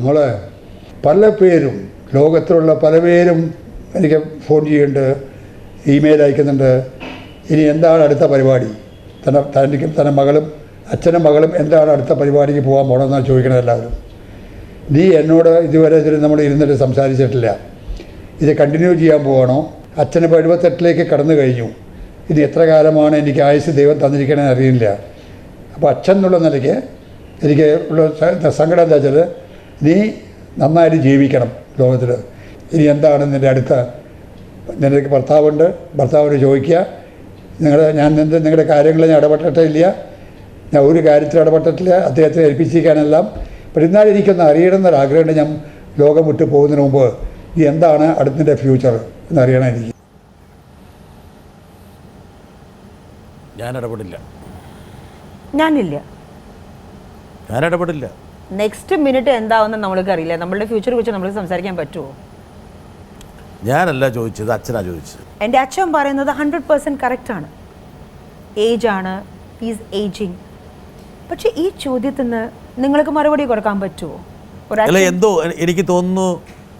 മോളെ പല പേരും ലോകത്തിലുള്ള പല പേരും എനിക്ക് ഫോൺ ചെയ്യുന്നുണ്ട്, ഇമെയിൽ അയക്കുന്നുണ്ട്. ഇനി എന്താണ് അടുത്ത പരിപാടി? തൻ്റെ മകളും അച്ഛനും മകളും എന്താണ് അടുത്ത പരിപാടിക്ക് പോകാൻ പോകണമെന്നാണ് ചോദിക്കണത് എല്ലാവരും. നീ എന്നോട് ഇതുവരെ നമ്മൾ ഇരുന്നിട്ട് സംസാരിച്ചിട്ടില്ല. ഇത് കണ്ടിന്യൂ ചെയ്യാൻ പോകണോ? അച്ഛന് 78 കടന്നു കഴിഞ്ഞു. ഇനി എത്ര കാലമാണ് എനിക്ക് ആയുസ് ദൈവം തന്നിരിക്കണമെന്ന് അറിയില്ല. അപ്പോൾ അച്ഛൻ എന്നുള്ള നിലയ്ക്ക് എനിക്ക് ഉള്ള സങ്കടം എന്താ വെച്ചാൽ നീ നന്നായിട്ട് ജീവിക്കണം ലോകത്തിൽ. ഇനി എന്താണ് നിൻ്റെ ഭർത്താവുണ്ട്, ഭർത്താവിന് ചോദിക്കുക, നിങ്ങളുടെ കാര്യങ്ങളിൽ ഞാൻ ഇടപെട്ടിട്ടില്ല, ഞാൻ ഒരു കാര്യത്തിൽ ഇടപെട്ടിട്ടില്ല, അദ്ദേഹത്തെ ഏൽപ്പിച്ചിരിക്കാനെല്ലാം. അപ്പോൾ എന്നാലും എനിക്കൊന്ന് അറിയണമെന്നൊരാഗ്രഹമുണ്ട്. ഞാൻ ലോകം വിട്ടു പോകുന്നതിന് മുമ്പ് ഈ എന്താണ് അടുത്തിൻ്റെ ഫ്യൂച്ചർ എന്നറിയണം എനിക്ക്. ഞാൻ ഇടപെടില്ല. നെക്സ്റ്റ് മിനിറ്റ് എന്താവുന്ന നമ്മൾക്ക് അറിയില്ല. നമ്മളുടെ ഫ്യൂച്ചറെ കുറിച്ച് നമ്മൾ സംസാരിക്കാൻ പറ്റുമോ? ഞാനല്ല ചോദിച്ചത്, അച്ഛനാ ചോദിച്ചത്. എൻ്റെ അച്ഛൻ പറയുന്നത് 100% കറക്റ്റാണ്. ഏജാണ്, ഈസ് ഏജിങ്. പക്ഷെ ഈ ചോദ്യത്തിന് നിങ്ങൾക്ക് മറുപടി കൊടുക്കാൻ പറ്റുമോ? അല്ല, എന്തോ എനിക്ക് തോന്നുന്നു.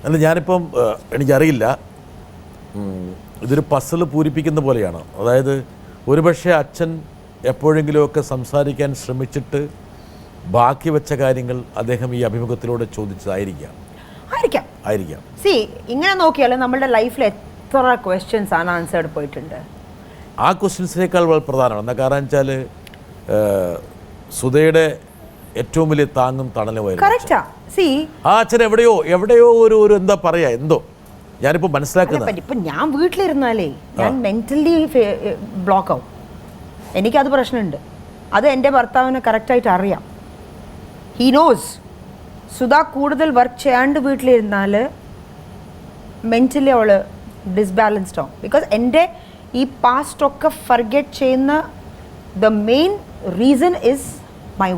അല്ല, ഞാനിപ്പം എനിക്കറിയില്ല, ഇതൊരു പസിൽ പൂരിപ്പിക്കുന്ന പോലെയാണ്. അതായത് ഒരുപക്ഷെ അച്ഛൻ എപ്പോഴെങ്കിലുമൊക്കെ സംസാരിക്കാൻ ശ്രമിച്ചിട്ട് ബാക്കി വെച്ച കാര്യങ്ങൾ അദ്ദേഹം ഈ അഭിമുഖത്തിലൂടെ ചോദിച്ചതായിരിക്കാം. സി, ഇങ്ങനെ നോക്കിയാൽ നമ്മുടെ ലൈഫിൽ എത്ര ക്വസ്റ്റ്യൻസ് ആണ് ആൻസേർഡ് പോയിട്ടുണ്ട്. ആ ക്വസ്റ്റ്യൻസിനേക്കാൾ വളരെ പ്രധാനമാണ്. എന്താ കാരണം വെച്ചാൽ സുധയുടെ ഏറ്റവും വലിയ താങ്ങും തണലുമായിരുന്നു ആ അച്ഛൻ. എവിടെയോ ഒരു എന്താ പറയാ, എന്തോ ഞാനിപ്പോ മനസ്സിലാക്കുന്നത്. ഇപ്പൊ ഞാൻ വീട്ടിലിരുന്നാലേ ഞാൻ മെന്റലി ബ്ലോക്ക് ആവും. എനിക്കത് പ്രശ്നമുണ്ട്. അത് എൻ്റെ ഭർത്താവിനെ കറക്റ്റായിട്ട് അറിയാം. He nose. സുധ കൂടുതൽ വർക്ക് ചെയ്യാണ്ട് വീട്ടിലിരുന്നാൽ മെൻ്റലി അവൾ ഡിസ്ബാലൻസ്ഡ് ആവും. ബിക്കോസ് എൻ്റെ ഈ പാസ്റ്റൊക്കെ ഫർഗെറ്റ് ചെയ്യുന്ന the main reason is my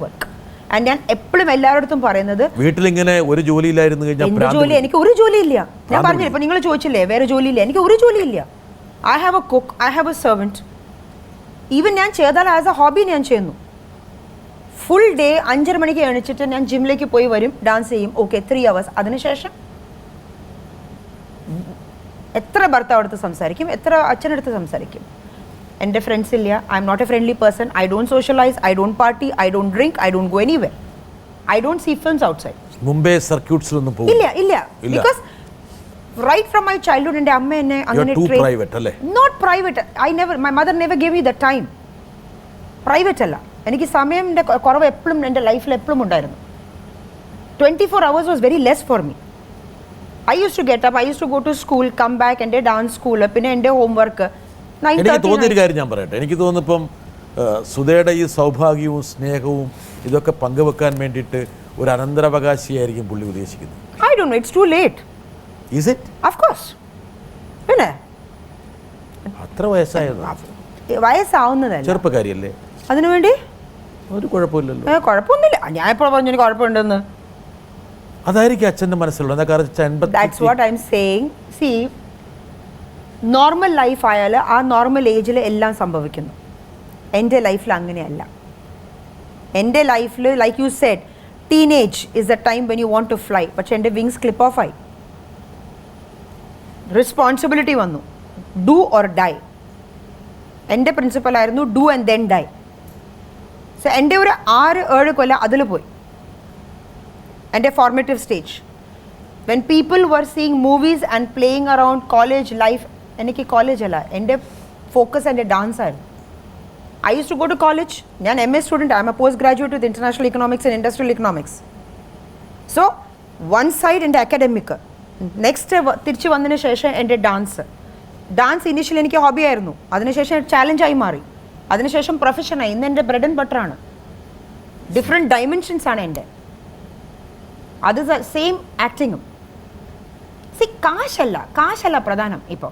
work. And ഞാൻ എപ്പോഴും എല്ലാവരുടെ പറയുന്നത്, വീട്ടിലിങ്ങനെ ഒരു ജോലിയില്ലായിരുന്നു ജോലി, എനിക്ക് ഒരു ജോലിയില്ല. ഞാൻ പറഞ്ഞില്ല, ഇപ്പൊ നിങ്ങൾ ചോദിച്ചില്ലേ വേറെ ജോലിയില്ല, എനിക്ക് ഒരു ജോലിയില്ല. I have A cook, I have A servant. Even ഞാൻ ചെയ്താൽ ആസ് എ ഹോബി ഞാൻ ചെയ്യുന്നു. ഫുൾ ഡേ 5:30 മണിക്ക് എണിച്ചിട്ട് ഞാൻ ജിമ്മിലേക്ക് പോയി വരും, ഡാൻസ് ചെയ്യും. Okay, 3 hours. അതിനുശേഷം എത്ര ഭർത്താവടുത്ത് സംസാരിക്കും, എത്ര അച്ഛനടുത്ത് സംസാരിക്കും. എൻ്റെ ഫ്രണ്ട്സ് ഇല്ല. I am not a friendly person. I don't socialise, I don't party, I don't drink, I don't go anywhere. I don't see films outside. Mumbai സർക്യൂട്ട്സിലൊന്നും പോകില്ല. ഇല്ല. Because right from my childhood എൻ്റെ അമ്മ എന്നെ അങ്ങനെ not private. my mother never gave me the time. Private അല്ല, എനിക്ക് സമയത്തിൻ്റെ കുറവ് എപ്പോഴും എൻ്റെ ലൈഫിൽ എപ്പോഴും ഉണ്ടായിരുന്നു. 24 hours was very less for me. I used to get up, I used to go to school, come back, എൻ്റെ ഡാൻസ് സ്കൂൾ, പിന്നെ എൻ്റെ ഹോംവർക്ക്. എനിക്ക് തോന്നിയൊരു കാര്യം ഞാൻ പറയട്ടെ. എനിക്ക് തോന്നുന്നു ഇപ്പം സുധയുടെ ഈ സൗഭാഗ്യവും സ്നേഹവും ഇതൊക്കെ പങ്കുവെക്കാൻ വേണ്ടിയിട്ട് ഒരു അനന്തരാവകാശിയായിരിക്കും പുള്ളി ഉദ്ദേശിക്കുന്നത്. I don't know, it's too late. Is it? Of course. പിന്നെ അത്ര വയസ്സായതോ? വയസ്സാവുന്നതല്ല, ചെറുപ്പക്കാരിയല്ലേ, അതിനുവേണ്ടി ഒരു കുഴപ്പമില്ലല്ലോ. കുഴപ്പമൊന്നുമില്ല. ഞാൻ എപ്പോഴും പറഞ്ഞു എനിക്ക് കുഴപ്പമുണ്ടെന്ന്. അതായിരിക്കും അച്ഛൻ്റെ മനസ്സിലുള്ളത്. That's what I'm saying. See, normal life ആയാൽ ആ നോർമൽ ഏജിൽ എല്ലാം സംഭവിക്കുന്നു. എൻ്റെ ലൈഫിൽ അങ്ങനെയല്ല. എൻ്റെ ലൈഫിൽ like you said, teenage is the time when you want to fly. പക്ഷെ എൻ്റെ വിങ്സ് ക്ലിപ്പ് ഓഫ് ആയി. റെസ്പോൺസിബിലിറ്റി വന്നു. Do or die. എൻ്റെ പ്രിൻസിപ്പലായിരുന്നു do and then die. So എൻ്റെ ഒരു 6-7 കൊല്ലം അതിൽ പോയി. എൻ്റെ formative stage when people were seeing movies and playing around college life. എനിക്ക് കോളേജ് അല്ല, എൻ്റെ ഫോക്കസ് എൻ്റെ ഡാൻസ് ആയിരുന്നു. I use to go to college. ഞാൻ MA student. I M A post graduate with international economics and industrial economics. So one side എൻ്റെ academic, next തിരിച്ച് വന്നതിന് ശേഷം എൻ്റെ ഡാൻസ്. ഇനീഷ്യലി എനിക്ക് ഹോബി ആയിരുന്നു, അതിനുശേഷം ചാലഞ്ചായി മാറി, അതിനുശേഷം പ്രൊഫഷനായി. ഇന്ന് എൻ്റെ ബ്രെഡ് ആൻഡ് ബട്ടറാണ്. ഡിഫറെൻറ്റ് ഡൈമെൻഷൻസ് ആണ് എൻ്റെ. അത് സെയിം ആക്ടിങ്ങും. കാശല്ല പ്രധാനം ഇപ്പോൾ.